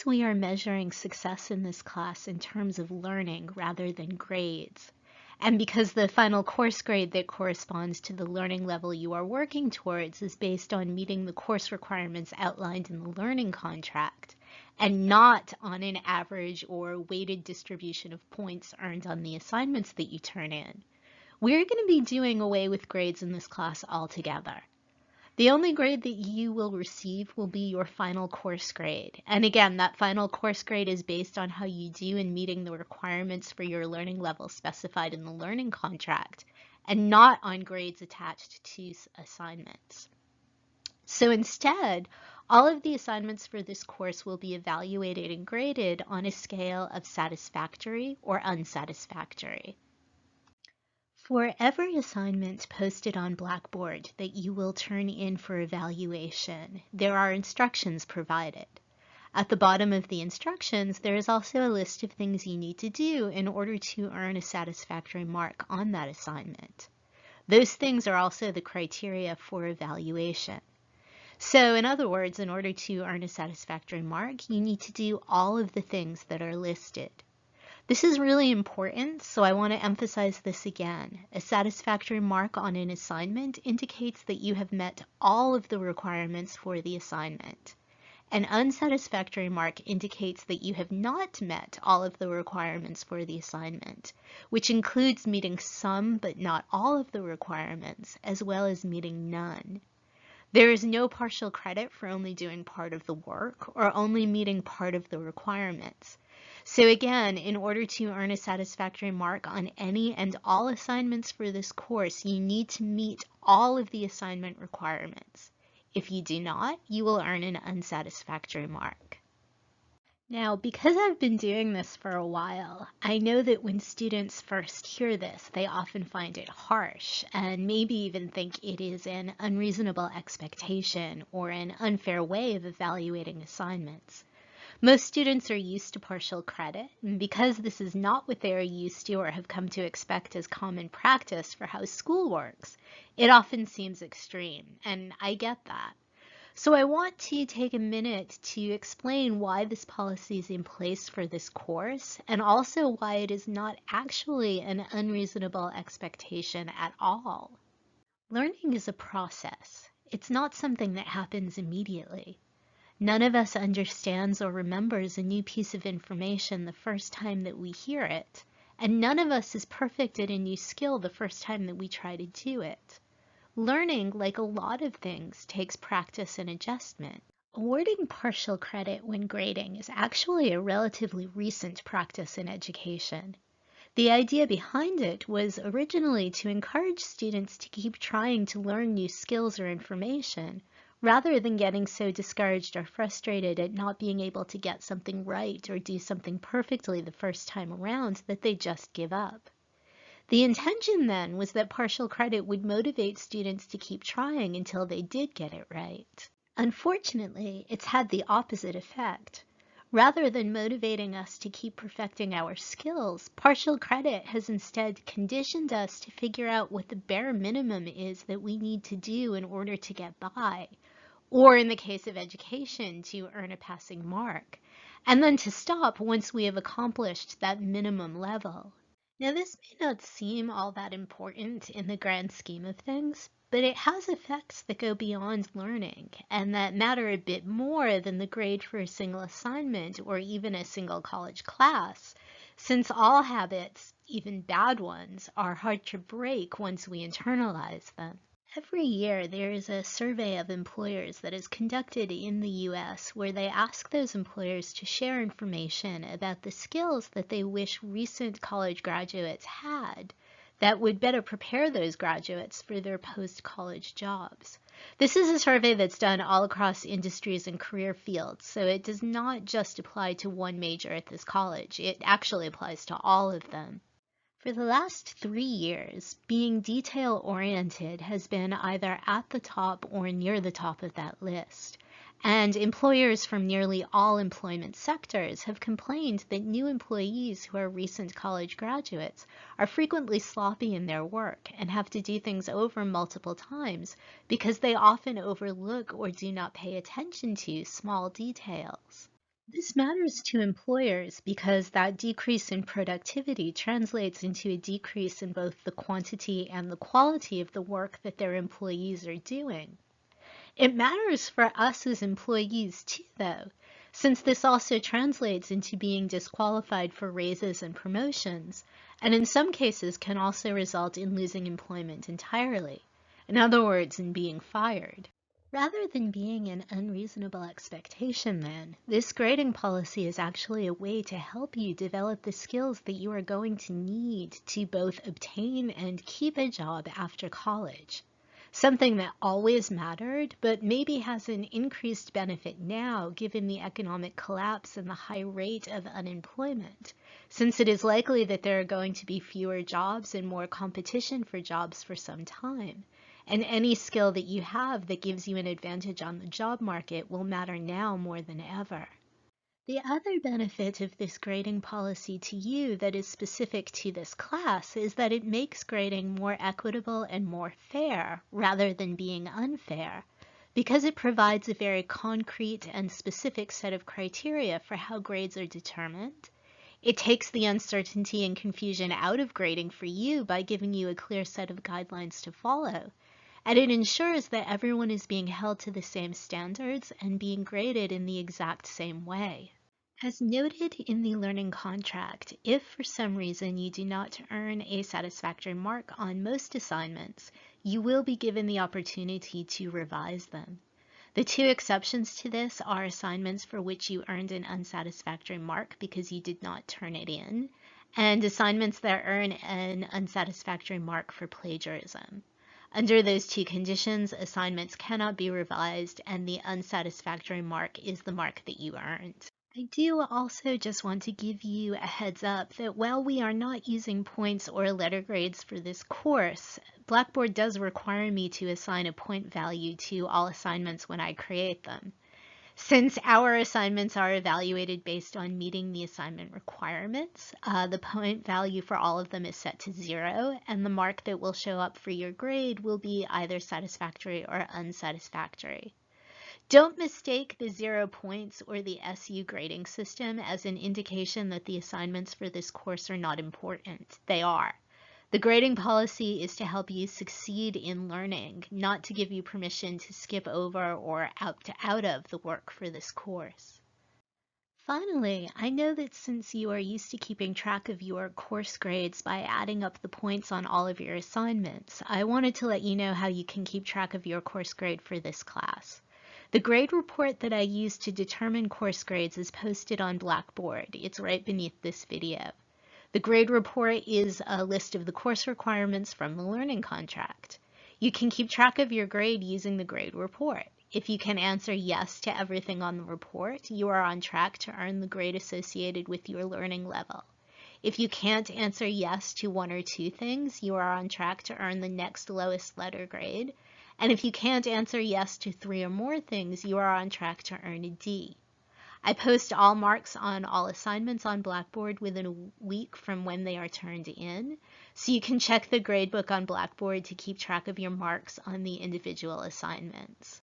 because we are measuring success in this class in terms of learning rather than grades, and because the final course grade that corresponds to the learning level you are working towards is based on meeting the course requirements outlined in the learning contract, and not on an average or weighted distribution of points earned on the assignments that you turn in, we're going to be doing away with grades in this class altogether. The only grade that you will receive will be your final course grade. And again, that final course grade is based on how you do in meeting the requirements for your learning level specified in the learning contract, and not on grades attached to assignments. So instead, all of the assignments for this course will be evaluated and graded on a scale of satisfactory or unsatisfactory. For every assignment posted on Blackboard that you will turn in for evaluation, there are instructions provided. At the bottom of the instructions, there is also a list of things you need to do in order to earn a satisfactory mark on that assignment. Those things are also the criteria for evaluation. So in other words, in order to earn a satisfactory mark, you need to do all of the things that are listed. This is really important, so I want to emphasize this again. A satisfactory mark on an assignment indicates that you have met all of the requirements for the assignment. An unsatisfactory mark indicates that you have not met all of the requirements for the assignment, which includes meeting some but not all of the requirements, as well as meeting none. There is no partial credit for only doing part of the work or only meeting part of the requirements. So again, in order to earn a satisfactory mark on any and all assignments for this course, you need to meet all of the assignment requirements. If you do not, you will earn an unsatisfactory mark. Now, because I've been doing this for a while, I know that when students first hear this, they often find it harsh and maybe even think it is an unreasonable expectation or an unfair way of evaluating assignments. Most students are used to partial credit, and because this is not what they are used to or have come to expect as common practice for how school works, it often seems extreme, and I get that. So I want to take a minute to explain why this policy is in place for this course, and also why it is not actually an unreasonable expectation at all. Learning is a process. It's not something that happens immediately. None of us understands or remembers a new piece of information the first time that we hear it, and none of us is perfect at a new skill the first time that we try to do it. Learning, like a lot of things, takes practice and adjustment. Awarding partial credit when grading is actually a relatively recent practice in education. The idea behind it was originally to encourage students to keep trying to learn new skills or information, rather than getting so discouraged or frustrated at not being able to get something right or do something perfectly the first time around that they just give up. The intention then was that partial credit would motivate students to keep trying until they did get it right. Unfortunately, it's had the opposite effect. Rather than motivating us to keep perfecting our skills, partial credit has instead conditioned us to figure out what the bare minimum is that we need to do in order to get by, or in the case of education, to earn a passing mark, and then to stop once we have accomplished that minimum level. Now, this may not seem all that important in the grand scheme of things, but it has effects that go beyond learning and that matter a bit more than the grade for a single assignment or even a single college class, since all habits, even bad ones, are hard to break once we internalize them. Every year, there is a survey of employers that is conducted in the US where they ask those employers to share information about the skills that they wish recent college graduates had that would better prepare those graduates for their post-college jobs. This is a survey that's done all across industries and career fields, so it does not just apply to one major at this college. It actually applies to all of them. For the last 3 years, being detail-oriented has been either at the top or near the top of that list, and employers from nearly all employment sectors have complained that new employees who are recent college graduates are frequently sloppy in their work and have to do things over multiple times because they often overlook or do not pay attention to small details. This matters to employers because that decrease in productivity translates into a decrease in both the quantity and the quality of the work that their employees are doing. It matters for us as employees too, though, since this also translates into being disqualified for raises and promotions, and in some cases can also result in losing employment entirely. In other words, in being fired. Rather than being an unreasonable expectation, then, this grading policy is actually a way to help you develop the skills that you are going to need to both obtain and keep a job after college. Something that always mattered, but maybe has an increased benefit now given the economic collapse and the high rate of unemployment, since it is likely that there are going to be fewer jobs and more competition for jobs for some time. And any skill that you have that gives you an advantage on the job market will matter now more than ever. The other benefit of this grading policy to you that is specific to this class is that it makes grading more equitable and more fair rather than being unfair, because it provides a very concrete and specific set of criteria for how grades are determined. It takes the uncertainty and confusion out of grading for you by giving you a clear set of guidelines to follow, and it ensures that everyone is being held to the same standards and being graded in the exact same way. As noted in the learning contract, if for some reason you do not earn a satisfactory mark on most assignments, you will be given the opportunity to revise them. The two exceptions to this are assignments for which you earned an unsatisfactory mark because you did not turn it in, and assignments that earn an unsatisfactory mark for plagiarism. Under those two conditions, assignments cannot be revised, and the unsatisfactory mark is the mark that you earned. I do also just want to give you a heads up that while we are not using points or letter grades for this course, Blackboard does require me to assign a point value to all assignments when I create them. Since our assignments are evaluated based on meeting the assignment requirements, the point value for all of them is set to 0, and the mark that will show up for your grade will be either satisfactory or unsatisfactory. Don't mistake the 0 points or the SU grading system as an indication that the assignments for this course are not important. They are. The grading policy is to help you succeed in learning, not to give you permission to skip over or opt out of the work for this course. Finally, I know that since you are used to keeping track of your course grades by adding up the points on all of your assignments, I wanted to let you know how you can keep track of your course grade for this class. The grade report that I use to determine course grades is posted on Blackboard. It's right beneath this video. The grade report is a list of the course requirements from the learning contract. You can keep track of your grade using the grade report. If you can answer yes to everything on the report, you are on track to earn the grade associated with your learning level. If you can't answer yes to one or two things, you are on track to earn the next lowest letter grade. And if you can't answer yes to 3 or more things, you are on track to earn a D. I post all marks on all assignments on Blackboard within a week from when they are turned in, so you can check the gradebook on Blackboard to keep track of your marks on the individual assignments.